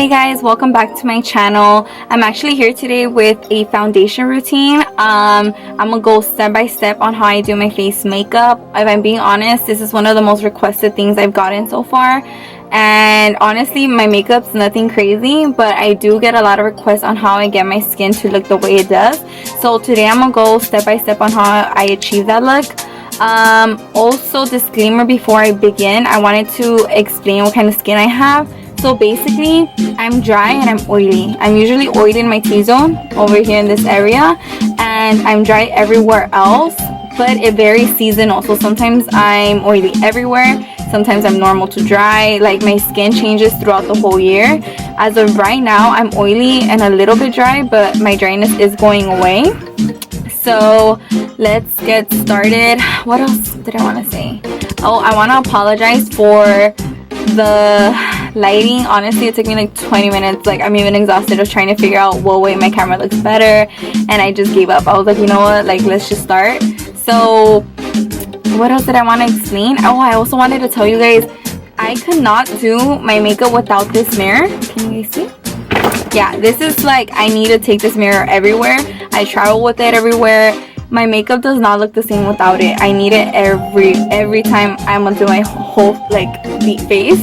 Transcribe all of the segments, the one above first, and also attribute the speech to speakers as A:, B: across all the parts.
A: Hey guys, welcome back to my channel. I'm actually here today with a foundation routine. I'm gonna go step by step on how I do my face makeup. If I'm being honest, this is one of the most requested things I've gotten so far. And honestly, my makeup's nothing crazy, but I do get a lot of requests on how I get my skin to look the way it does. So today I'm gonna go step by step on how I achieve that look. Also, disclaimer before I begin, I wanted to explain what kind of skin I have. So basically, I'm dry and I'm oily. I'm usually oily in my T-zone over here in this area, and I'm dry everywhere else, but it varies seasonal. So sometimes I'm oily everywhere, sometimes I'm normal to dry. Like, my skin changes throughout the whole year. As of right now, I'm oily and a little bit dry, but my dryness is going away. So let's get started. What else did I want to say? Oh, I want to apologize for the lighting. Honestly, it took me like 20 minutes. Like, I'm even exhausted of trying to figure out what way my camera looks better, and I just gave up. I was like, you know what, like, let's just start. So what else did I want to explain? Oh, I also wanted to tell you guys, I could not do my makeup without this mirror. Can you guys see? Yeah, this is like, I need to take this mirror everywhere. I travel with it everywhere. My makeup does not look the same without it. I need it every time I'm gonna do my whole like deep face.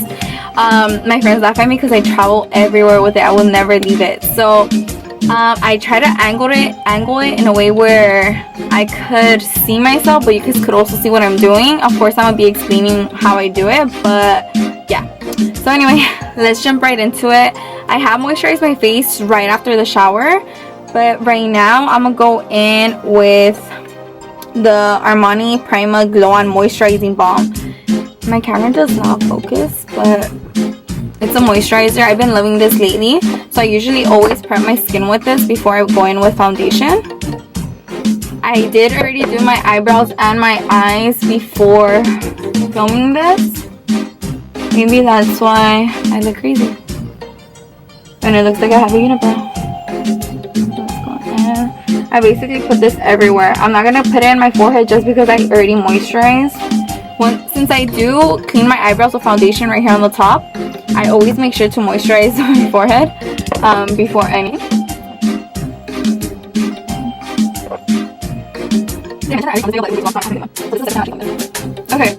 A: My friends laugh at me because I travel everywhere with it. I will never leave it. So I try to angle it in a way where I could see myself, but you guys could also see what I'm doing. Of course, I'm gonna be explaining how I do it, but yeah. So anyway, let's jump right into it. I have moisturized my face right after the shower, but right now I'm gonna go in with the ARMANI PRIMA Glow On Moisturizing Balm. My camera does not focus, but it's a moisturizer. I've been loving this lately, so I usually always prep my skin with this before I go in with foundation. I did already do my eyebrows and my eyes before filming this. Maybe that's why I look crazy. And it looks like I have a unibrow. I basically put this everywhere. I'm not gonna put it in my forehead just because I already moisturized. Since I do clean my eyebrows with foundation right here on the top, I always make sure to moisturize my forehead before any. Okay,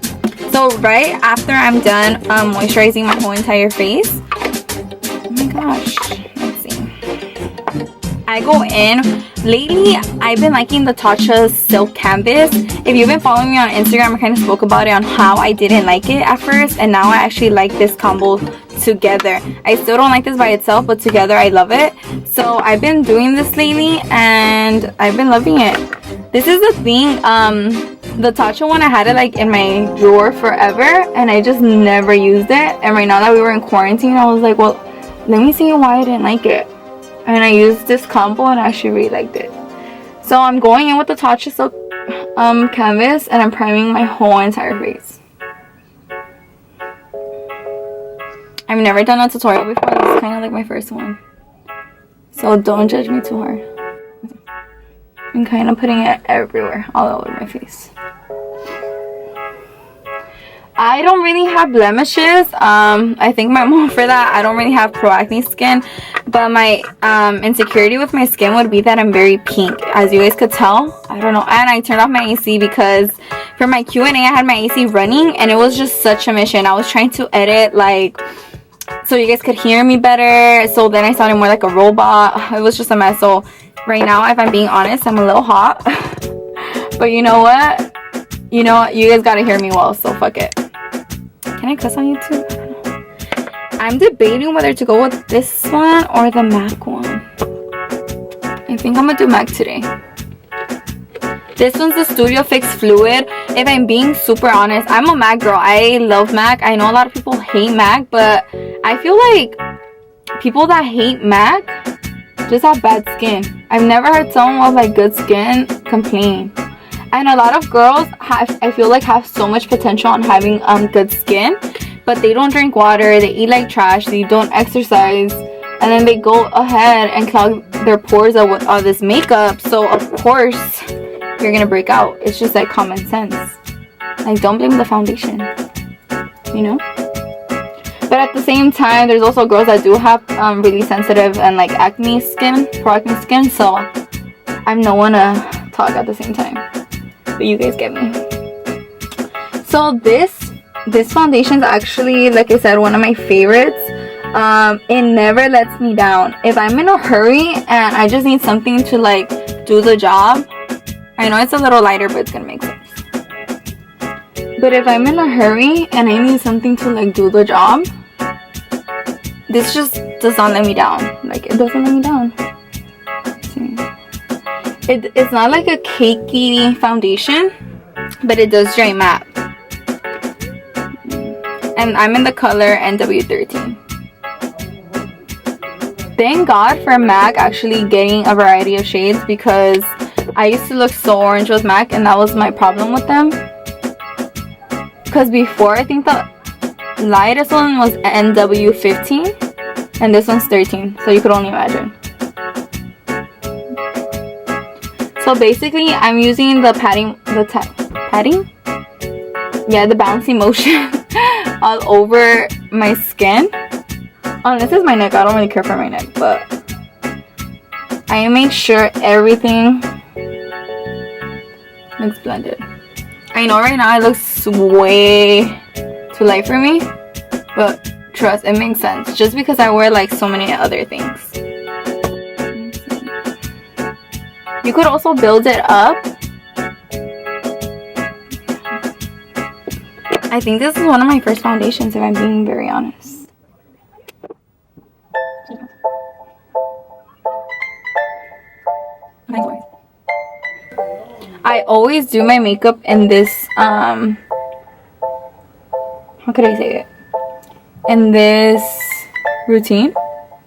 A: so right after I'm done moisturizing my whole entire face, oh my gosh, let's see, I go in. Lately, I've been liking the TATCHA Silk Canvas. If you've been following me on Instagram, I kind of spoke about it on how I didn't like it at first, and now I actually like this combo together. I still don't like this by itself, but together I love it. So I've been doing this lately, and I've been loving it. This is the thing, the TATCHA one, I had it like in my drawer forever, and I just never used it. And right now that we were in quarantine, I was like, well, let me see why I didn't like it. And I used this combo and I actually really liked it. So I'm going in with the TATCHA Silk Canvas, and I'm priming my whole entire face. I've never done a tutorial before. This is kind of like my first one, so don't judge me too hard. I'm kind of putting it everywhere, all over my face. I don't really have blemishes. I thank my mom for that. I don't really have pro-acne skin, but my insecurity with my skin would be that I'm very pink, as you guys could tell. I don't know. And I turned off my AC because for my Q&A I had my AC running, and it was just such a mission. I was trying to edit like so you guys could hear me better, so then I sounded more like a robot. It was just a mess. So right now, if I'm being honest, I'm a little hot. But you know what? You guys gotta hear me well, so fuck it. Can I cuss on YouTube? I'm debating whether to go with this one or the MAC one. I think I'm gonna do MAC today. This one's the Studio Fix Fluid. If I'm being super honest, I'm a MAC girl. I love MAC. I know a lot of people hate MAC, but I feel like people that hate MAC just have bad skin. I've never heard someone with like good skin complain. And a lot of girls I feel like have so much potential on having good skin, but they don't drink water, they eat like trash, they don't exercise, and then they go ahead and clog their pores up with all this makeup. So of course you're gonna break out. It's just like common sense. Like, don't blame the foundation, you know. But But at the same time, there's also girls that do have really sensitive and like acne skin, pro-acne skin, so I'm no one to talk at the same time. But you guys get me. So this foundation is actually, like I said, one of my favorites. It never lets me down. If I'm in a hurry and I just need something to like do the job, I know it's a little lighter, but it's gonna make sense. But if I'm in a hurry and I need something to like do the job, this just does not let me down. Like, it doesn't let me down. It's not like a cakey foundation, but it does dry matte. And I'm in the color NW13. Thank God for MAC actually getting a variety of shades, because I used to look so orange with MAC, and that was my problem with them. Because before, I think the lightest one was NW15 and this one's 13, so you could only imagine. So basically I'm using the padding, the bouncing motion all over my skin. Oh, this is my neck. I don't really care for my neck, but I make sure everything looks blended. I know right now it looks way too light for me, but trust, it makes sense. Just because I wear like so many other things. You could also build it up. I think this is one of my first foundations, if I'm being very honest. I always do my makeup in this, how could I say it? In this routine.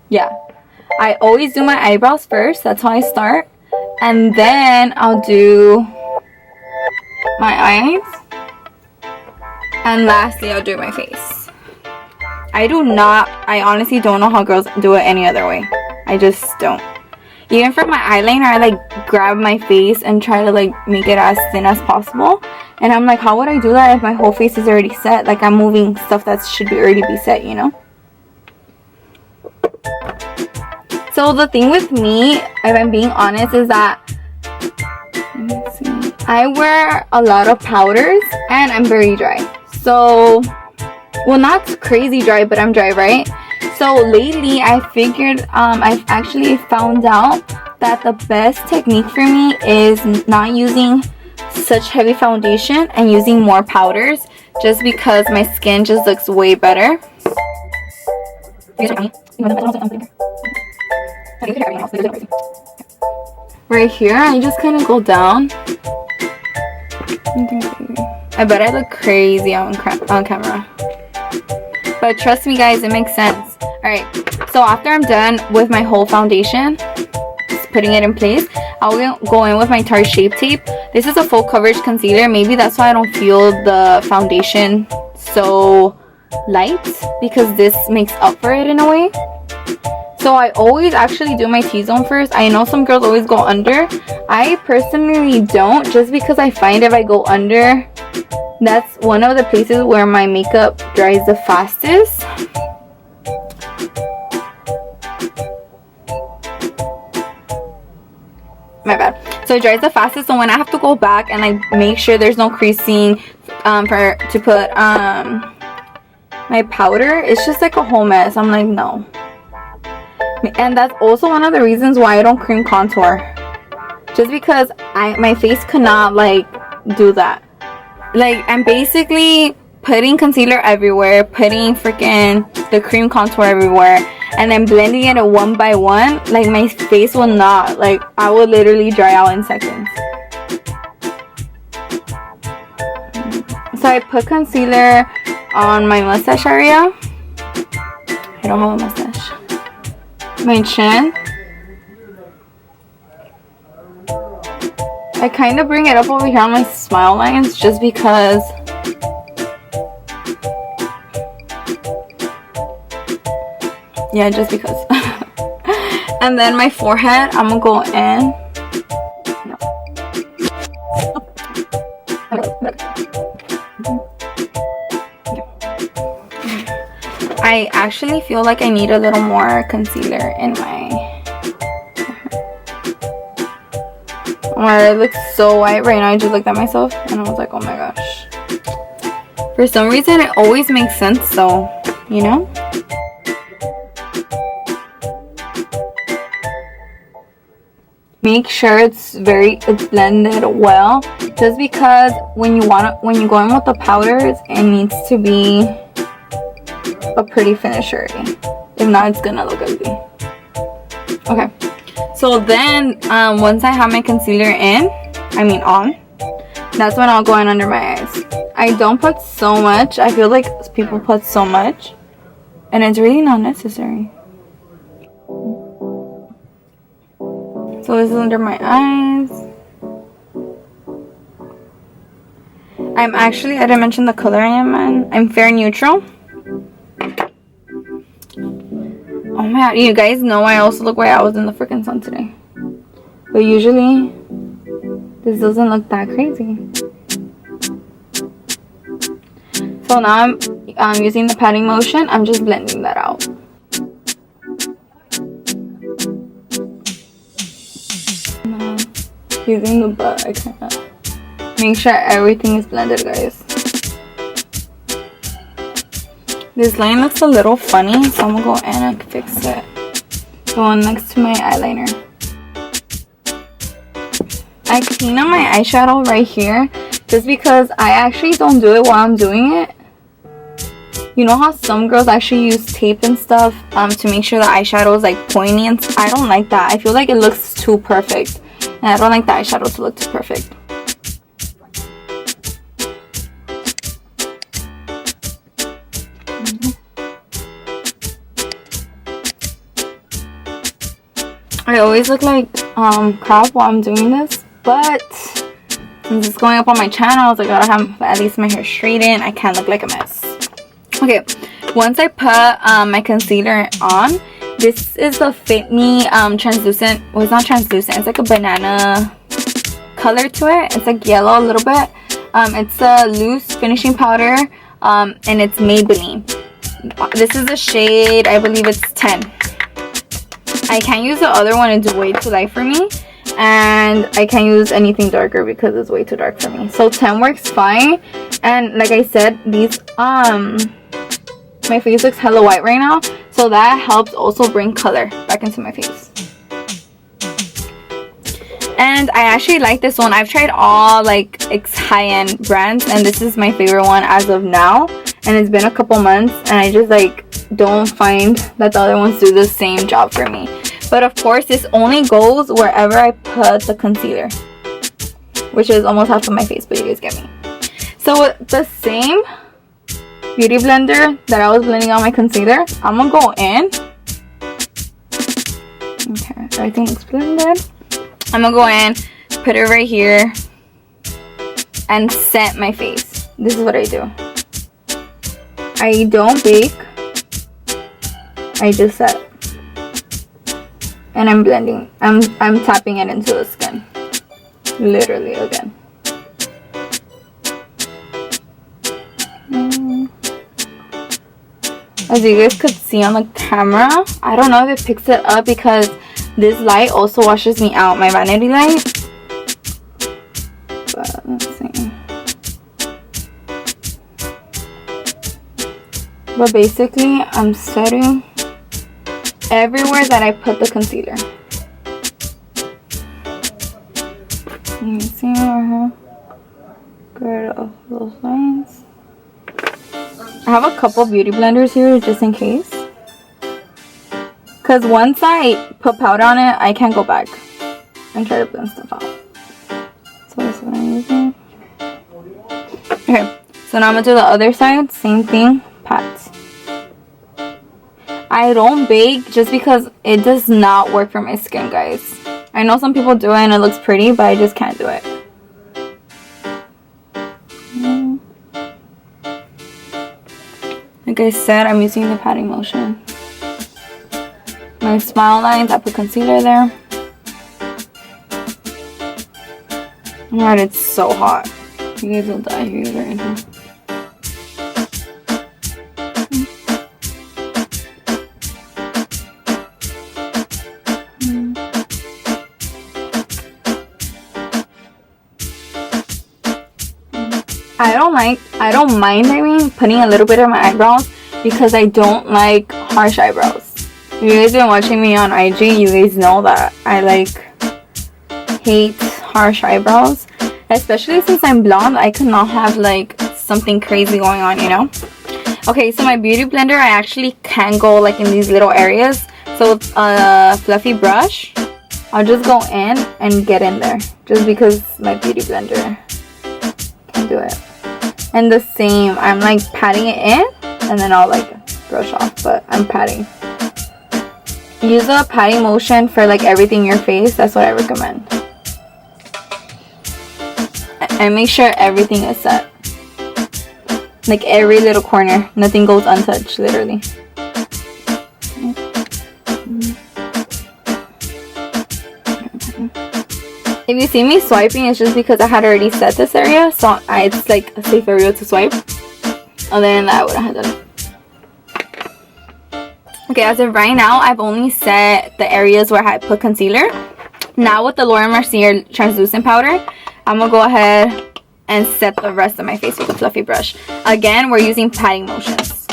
A: Yeah. I always do my eyebrows first. That's how I start. And then I'll do my eyes. And lastly, I'll do my face. I honestly don't know how girls do it any other way. I just don't. Even for my eyeliner, I like grab my face and try to like make it as thin as possible. And I'm like, how would I do that if my whole face is already set? Like, I'm moving stuff that should already be set, you know? So the thing with me, if I'm being honest, is that I wear a lot of powders and I'm very dry. So, well, not crazy dry, but I'm dry, right? So lately I figured I've actually found out that the best technique for me is not using such heavy foundation and using more powders, just because my skin just looks way better. Right here, I just kind of go down. I bet I look crazy on camera, but trust me guys, it makes sense. Alright, so after I'm done with my whole foundation, just putting it in place, I'll go in with my Tarte Shape Tape. This is a full coverage concealer. Maybe that's why I don't feel the foundation so light, because this makes up for it in a way. So I always actually do my T-zone first. I know some girls always go under. I personally don't, just because I find if I go under, that's one of the places where my makeup dries the fastest. My bad. So it dries the fastest, so when I have to go back and like make sure there's no creasing to put my powder, it's just like a whole mess. I'm like, no. And that's also one of the reasons why I don't cream contour, just because my face could not like do that. Like, I'm basically putting concealer everywhere, putting freaking the cream contour everywhere, and then blending it one by one. Like, my face will not, like, I will literally dry out in seconds. So I put concealer on my mustache area. I don't have a mustache. My chin. I kind of bring it up over here on my smile lines, just because yeah, just because. And then my forehead, I'm gonna go in. I actually feel like I need a little more concealer in my... It looks so white right now. I just looked at myself and I was like, oh my gosh. For some reason, it always makes sense, so, you know. Make sure it's blended well, just because when you go in with the powders, it needs to be a pretty finish already. If not, it's gonna look ugly. Okay. So then, once I have my concealer on, that's when I'll go in under my eyes. I don't put so much. I feel like people put so much, and it's really not necessary. So this is under my eyes. I didn't mention the color I am in. I'm fair neutral. Oh my god, you guys know I also look white. I was in the freaking sun today. But usually, this doesn't look that crazy. So now I'm using the patting motion. I'm just blending that out. Using the butt, I can't. Make sure everything is blended, guys. This line looks a little funny, so I'm gonna go in and fix it. The one next to my eyeliner. I clean up my eyeshadow right here, just because I actually don't do it while I'm doing it. You know how some girls actually use tape and stuff to make sure the eyeshadow is like pointy, and I don't like that. I feel like it looks too perfect, and I don't like the eyeshadow to look too perfect. I always look like crap while I'm doing this, but since it's going up on my channel, so I gotta have at least my hair straightened. I can't look like a mess. Okay, once I put my concealer on, this is the Fit Me translucent. Well, it's not translucent. It's like a banana color to it. It's like yellow a little bit. It's a loose finishing powder, and it's Maybelline. This is a shade, I believe it's 10. I can't use the other one, it's way too light for me, and I can't use anything darker because it's way too dark for me. So 10 works fine. And like I said, these my face looks hella white right now, so that helps also bring color back into my face. And I actually like this one. I've tried all like high-end brands, and this is my favorite one as of now, and it's been a couple months, and I just like don't find that the other ones do the same job for me. But of course, this only goes wherever I put the concealer, which is almost half of my face, but you guys get me. So with the same beauty blender that I was blending out my concealer, I'm gonna go in. Okay, everything looks blended. I'm gonna go in, put it right here, and set my face. This is what I do. I don't bake, I just set. And I'm blending. I'm tapping it into the skin. Literally again. As you guys could see on the camera, I don't know if it picks it up because this light also washes me out, my vanity light. But let's see. But basically, I'm setting everywhere that I put the concealer. You see right here? Get rid of those lines. I have a couple beauty blenders here just in case. Because once I put powder on it, I can't go back and try to blend stuff out. So that's what I'm using. Okay, so now I'm going to do the other side. Same thing, pat. I don't bake just because it does not work for my skin, guys. I know some people do it and it looks pretty, but I just can't do it. Like I said, I'm using the patting motion. My smile lines, I put concealer there. Oh my god, it's so hot. You guys will die if you guys are in here. I don't mind, I mean, putting a little bit of my eyebrows because I don't like harsh eyebrows. If you guys been watching me on IG, you guys know that I like hate harsh eyebrows, especially since I'm blonde. I could not have like something crazy going on, you know. Okay, so my beauty blender, I actually can go like in these little areas. So with a fluffy brush, I'll just go in and get in there just because my beauty blender can do it. And the same, I'm like patting it in and then I'll like brush off, but I'm patting. Use a patting motion for like everything in your face. That's what I recommend. And make sure everything is set. Like every little corner. Nothing goes untouched, literally. If you see me swiping, it's just because I had already set this area. So it's like a safe area to swipe. Other than that, I wouldn't have done it. Okay, as of right now, I've only set the areas where I put concealer. Now with the Mercier translucent powder, I'm gonna go ahead and set the rest of my face with a fluffy brush. Again, we're using patting motions.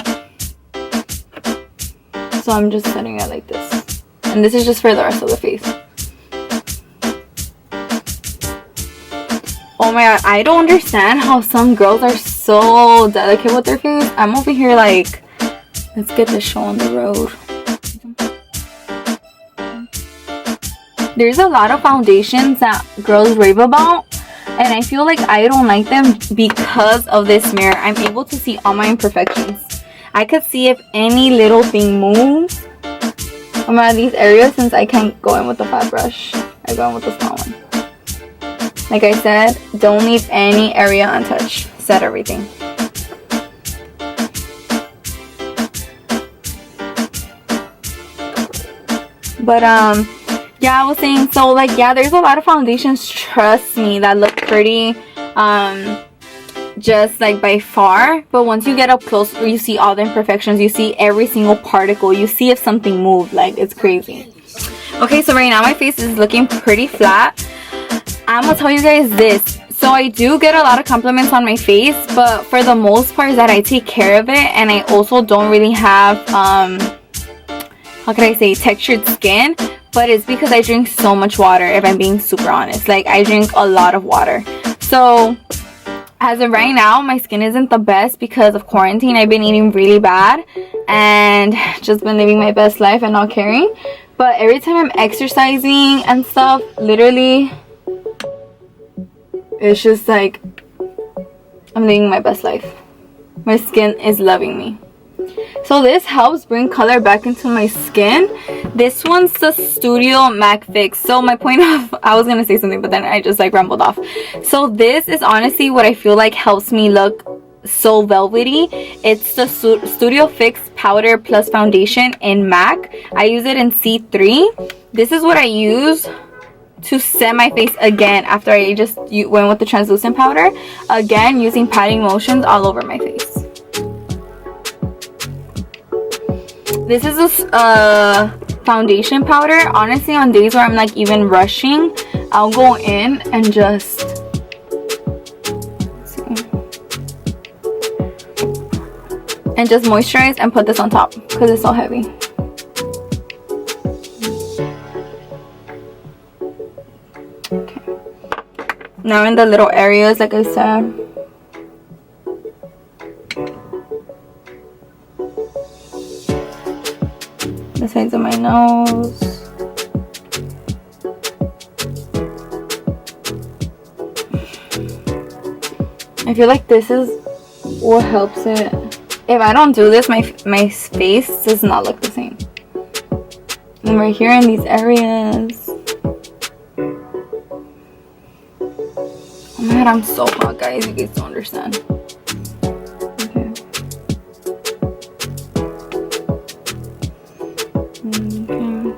A: So I'm just setting it like this. And this is just for the rest of the face. Oh my god, I don't understand how some girls are so delicate with their face. I'm over here like, let's get the show on the road. There's a lot of foundations that girls rave about, and I feel like I don't like them because of this mirror. I'm able to see all my imperfections. I could see if any little thing moves around these areas, since I can't go in with the fat brush. I go in with the small one. Like I said, don't leave any area untouched. Set everything. But yeah, I was saying, so like, yeah, there's a lot of foundations, trust me, that look pretty just like by far, but once you get up close, you see all the imperfections, you see every single particle, you see if something moved. Like, it's crazy. Okay, so right now my face is looking pretty flat. I'm gonna tell you guys this. So I do get a lot of compliments on my face, but for the most part is that I take care of it, and I also don't really have how can I say, textured skin. But it's because I drink so much water, if I'm being super honest. Like, I drink a lot of water. So as of right now, my skin isn't the best because of quarantine. I've been eating really bad and just been living my best life and not caring. But every time I'm exercising and stuff, literally, it's just like I'm living my best life. My skin is loving me. So this helps bring color back into my skin. This one's the Studio Mac Fix. So my point of, I was gonna say something, but then I just like rambled off. So this is honestly what I feel like helps me look so velvety. It's the Studio Fix Powder Plus Foundation in MAC. I use it in C3. This is what I use to set my face again after I just went with the translucent powder. Again, using patting motions all over my face. This is a foundation powder. Honestly, on days where I'm like even rushing, I'll go in and just moisturize and put this on top because it's so heavy. Okay. Now in the little areas, like I said. The sides of my nose. I feel like this is what helps it. If I don't do this, my face does not look the same. And right here in these areas. Oh my god, I'm so hot, guys. You guys don't understand.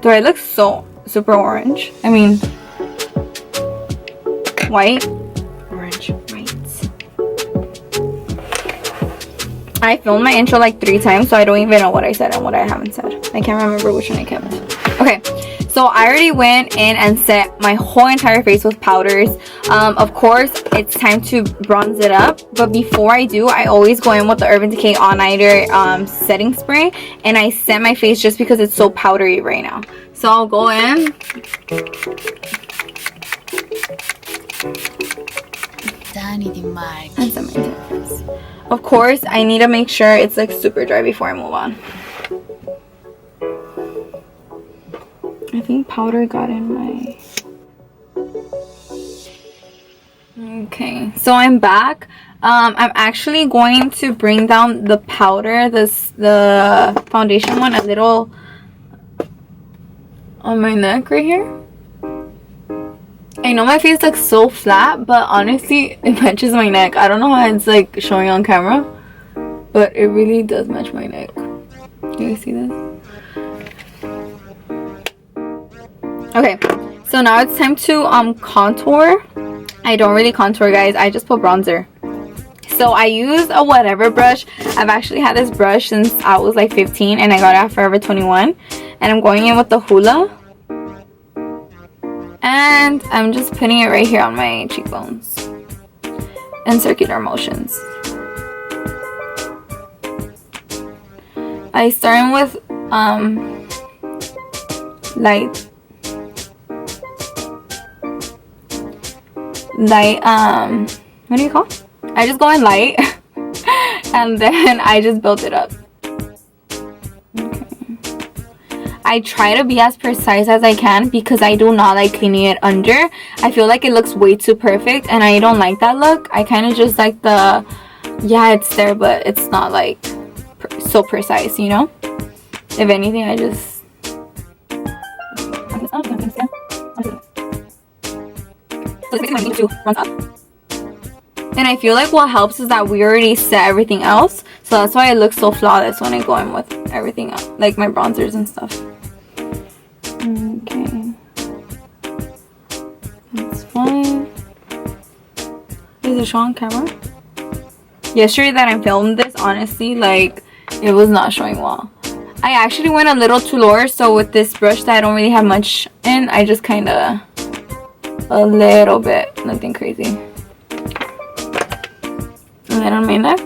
A: Do I look so super orange? I mean, white, orange, white. I filmed my intro like 3 times, so I don't even know what I said and what I haven't said. I can't remember which one I kept. Okay, so So I already went in and set my whole entire face with powders. Of course, it's time to bronze it up. But before I do, I always go in with the Urban Decay All Nighter setting spray. And I set my face just because it's so powdery right now. So I'll go in. And set my entire face. Of course, I need to make sure it's like super dry before I move on. I think powder got in my... Okay, so I'm back. I'm actually going to bring down the powder, the foundation one, a little on my neck right here. I know my face looks so flat, but honestly, it matches my neck. I don't know how it's like showing on camera, but it really does match my neck. Do you see this? Okay, so now it's time to contour. I don't really contour, guys. I just put bronzer. So I use a whatever brush. I've actually had this brush since I was like 15 and I got it at Forever 21. And I'm going in with the HOOLA. And I'm just putting it right here on my cheekbones. In circular motions. I start with light, what do you call it? I just go in light and then I just build it up. Okay. I try to be as precise as I can because I do not like cleaning it under. I feel like it looks way too perfect and I don't like that look. I kind of just like the, yeah, it's there, but it's not like so precise, you know? If anything, I just... And I feel like what helps is that we already set everything else, so that's why it looks so flawless when I go in with everything else, like my bronzers and stuff. Okay, that's fine. Is it showing on camera? Yesterday that I filmed this, honestly, like it was not showing well. I actually went a little too lower, so with this brush that I don't really have much in, I just kind of a little bit, nothing crazy. And then on my neck.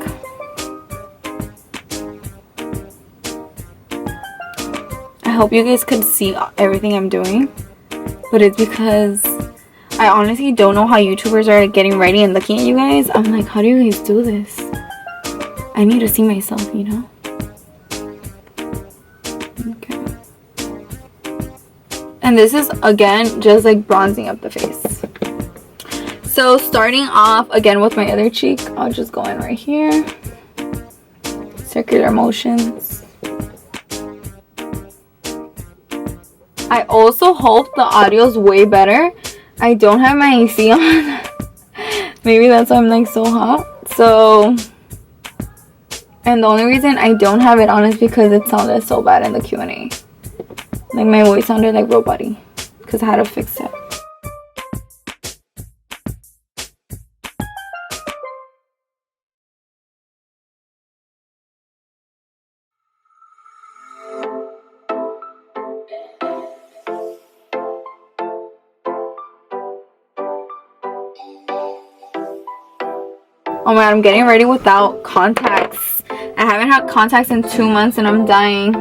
A: I hope you guys could see everything I'm doing, but it's because I honestly don't know how YouTubers are getting ready and looking at you guys. I'm like, how do you guys do this? I need to see myself, you know? Okay. And this is, again, just like bronzing up the face. So starting off again with my other cheek, I'll just go in right here. Circular motions. I also hope the audio is way better. I don't have my AC on. Maybe that's why I'm like so hot. So, and the only reason I don't have it on is because it sounded so bad in the Q&A. Like my voice sounded like robot-y because I had to fix it. Oh my god, I'm getting ready without contacts. I haven't had contacts in 2 months and I'm dying.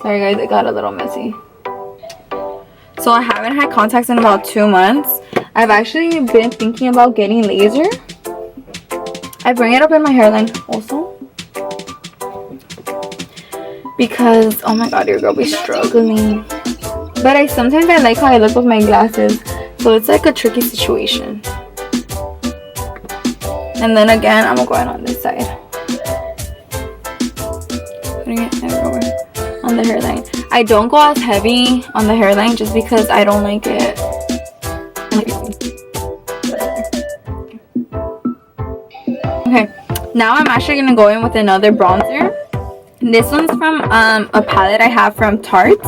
A: Sorry guys, it got a little messy. So I haven't had contacts in about 2 months. I've actually been thinking about getting laser. I bring it up in my hairline also. Because, oh my god, your girl be struggling. But sometimes I like how I look with my glasses. So it's like a tricky situation. And then again, I'm going on this side. Putting it everywhere on the hairline. I don't go as heavy on the hairline just because I don't like it. Okay, now I'm actually going to go in with another bronzer. This one's from a palette I have from Tarte.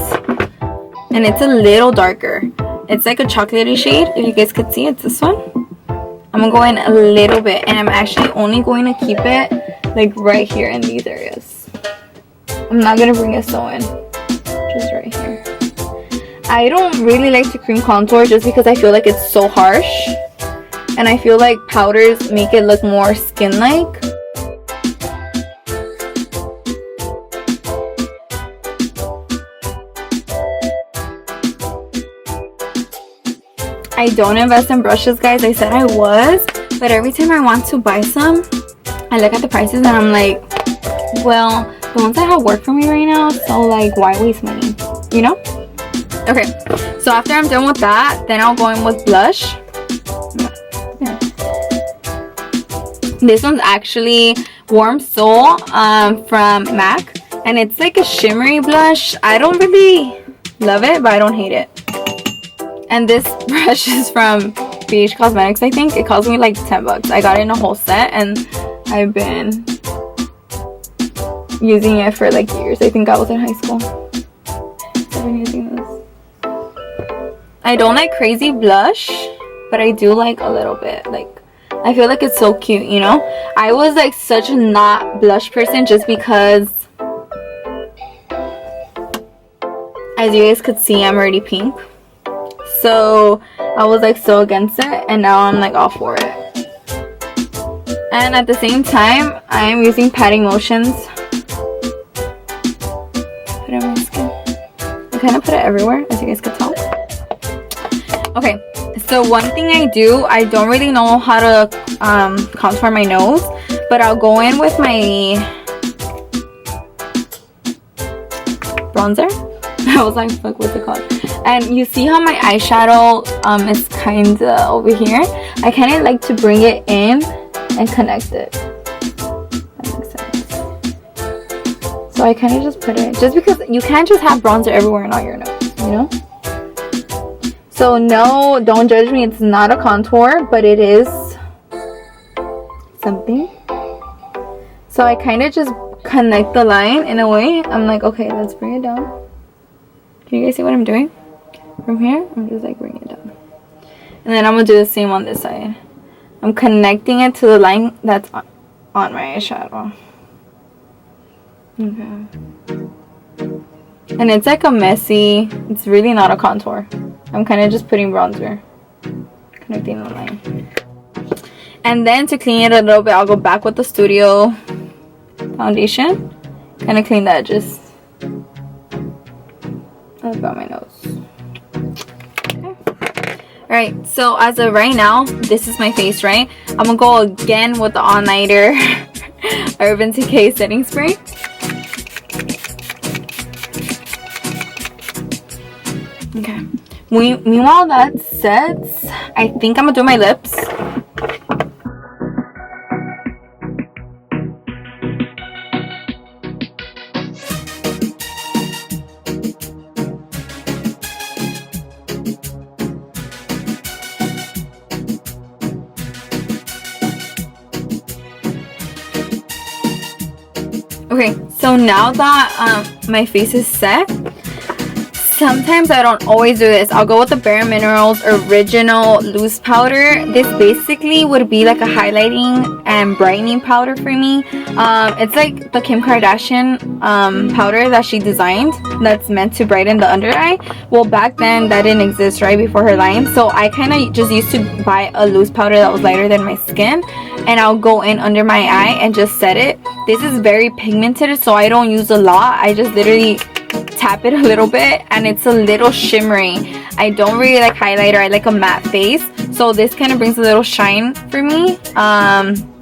A: And it's a little darker. It's like a chocolatey shade. If you guys could see, it's this one. I'm gonna go in a little bit, and I'm actually only going to keep it like right here in these areas. I'm not gonna bring it so in, just right here. I don't really like to cream contour just because I feel like it's so harsh. And I feel like powders make it look more skin-like. I don't invest in brushes, guys. I said I was, but every time I want to buy some, I look at the prices and I'm like, well, the ones I have work for me right now, so like, why waste money, you know? Okay, so after I'm done with that, then I'll go in with blush. Yeah. This one's actually Warm Soul from MAC, and it's like a shimmery blush. I don't really love it, but I don't hate it. And this brush is from BH Cosmetics, I think. It cost me like 10 bucks. I got it in a whole set and I've been using it for like years. I think I was in high school. I've been using this. I don't like crazy blush, but I do like a little bit. Like, I feel like it's so cute, you know? I was like such a not blush person just because, as you guys could see, I'm already pink. So I was like so against it, and now I'm like all for it. And at the same time, I am using patting motions. Put it on my skin. I kind of put it everywhere, as you guys could tell. Okay, so one thing I do, I don't really know how to contour my nose, but I'll go in with my bronzer. I was like, fuck, what's it called? And you see how my eyeshadow is kind of over here? I kind of like to bring it in and connect it. That makes sense. So I kind of just put it, just because you can't just have bronzer everywhere and on your nose, you know? So no, don't judge me. It's not a contour, but it is something. So I kind of just connect the line in a way. I'm like, okay, let's bring it down. Can you guys see what I'm doing? From here, I'm just like bringing it down. And then I'm going to do the same on this side. I'm connecting it to the line that's on my eyeshadow. Okay. And it's like a messy, it's really not a contour. I'm kind of just putting bronzer. Connecting the line. And then to clean it a little bit, I'll go back with the Studio foundation. Kind of clean the edges. About my nose. Okay. Alright, so as of right now, this is my face, right? I'm gonna go again with the All-Nighter Urban Decay setting spray. Okay. Meanwhile that sets, I think I'm gonna do my lips. Okay, so now that my face is set, sometimes I don't always do this. I'll go with the BAREMINERALS Original Loose Powder. This basically would be like a highlighting and brightening powder for me. It's like the Kim Kardashian powder that she designed that's meant to brighten the under eye. Well, back then that didn't exist, right, before her line. So I kind of just used to buy a loose powder that was lighter than my skin, and I'll go in under my eye and just set it. This is very pigmented, so I don't use a lot. I just literally tap it a little bit, and it's a little shimmery. I don't really like highlighter. I like a matte face, so this kind of brings a little shine for me,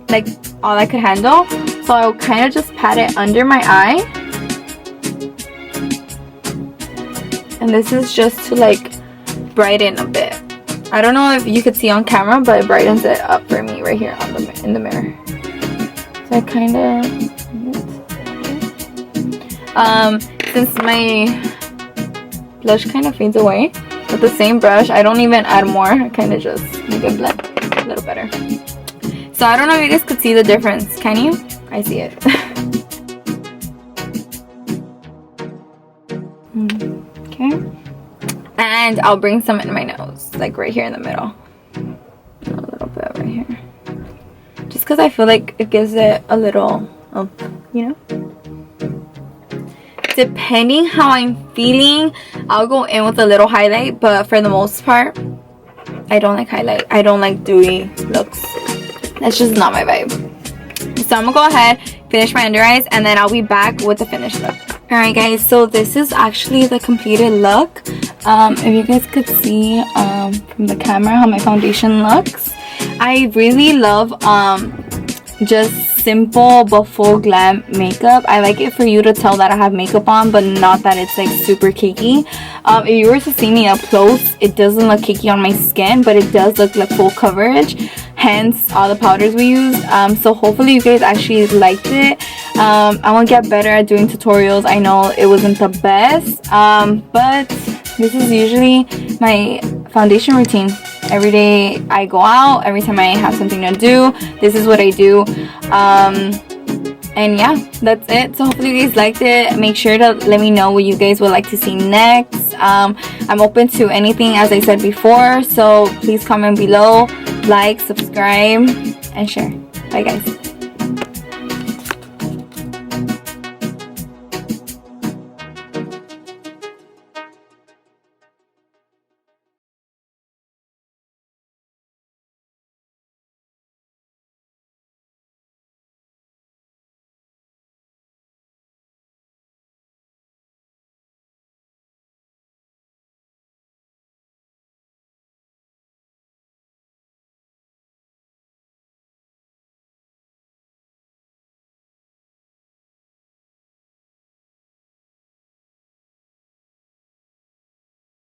A: like all I could handle. So I'll kind of just pat it under my eye, and this is just to like brighten a bit. I don't know if you could see on camera, but it brightens it up for me right here on in the mirror. So I kind of since my blush kind of fades away with the same brush, I don't even add more. I kind of just make it blend a little better. So I don't know if you guys could see the difference. Can you? I see it. Okay. And I'll bring some in my nose, like right here in the middle. A little bit right here. Just because I feel like it gives it a little, you know? Depending how I'm feeling, I'll go in with a little highlight, but for the most part, I don't like highlight. I don't like dewy looks. That's just not my vibe. So I'm gonna go ahead, finish my under eyes, and then I'll be back with the finished look. Alright guys, so this is actually the completed look. If you guys could see from the camera how my foundation looks. I really love just simple but full glam makeup. I like it for you to tell that I have makeup on, but not that it's like super cakey. If you were to see me up close, it doesn't look cakey on my skin, but it does look like full coverage, hence all the powders we used. So hopefully you guys actually liked it. I'm gonna get better at doing tutorials. I know it wasn't the best, but this is usually my foundation routine. Every day I go out, every time I have something to do, this is what I do. And yeah, that's it. So hopefully you guys liked it. Make sure to let me know what you guys would like to see next. I'm open to anything, as I said before, so please comment below, like, subscribe, and share. Bye guys.